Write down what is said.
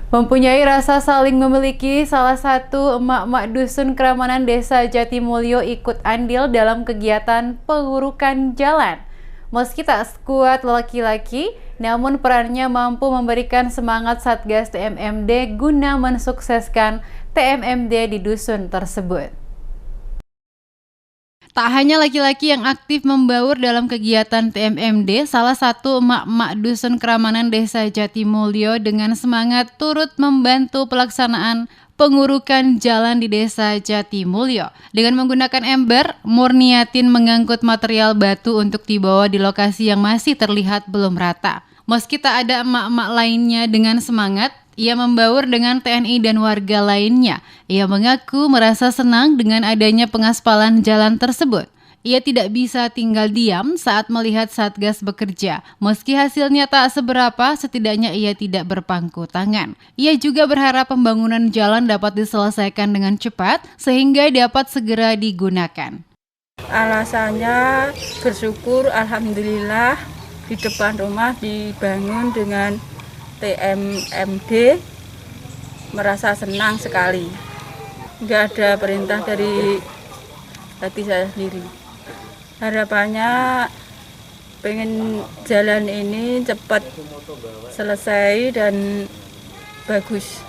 Mempunyai rasa saling memiliki, salah satu emak-emak dusun Kramanan Desa Jatimulyo ikut andil dalam kegiatan pengurukan jalan. Meski tak sekuat laki-laki, namun perannya mampu memberikan semangat Satgas TMMD guna mensukseskan TMMD di dusun tersebut. Tak hanya laki-laki yang aktif membaur dalam kegiatan TMMD, salah satu emak-emak dusun Kramanan Desa Jatimulyo dengan semangat turut membantu pelaksanaan pengurukan jalan di Desa Jatimulyo. Dengan menggunakan ember, Murniatin mengangkut material batu untuk dibawa di lokasi yang masih terlihat belum rata. Meski tak ada emak-emak lainnya dengan semangat, ia membaur dengan TNI dan warga lainnya. Ia mengaku merasa senang dengan adanya pengaspalan jalan tersebut. Ia tidak bisa tinggal diam saat melihat Satgas bekerja. Meski hasilnya tak seberapa, setidaknya ia tidak berpangku tangan. Ia juga berharap pembangunan jalan dapat diselesaikan dengan cepat sehingga dapat segera digunakan. Alasannya bersyukur, alhamdulillah di depan rumah dibangun dengan TMMD, merasa senang sekali. Nggak ada perintah dari hati saya sendiri. Harapannya pengen jalan ini cepat selesai dan bagus.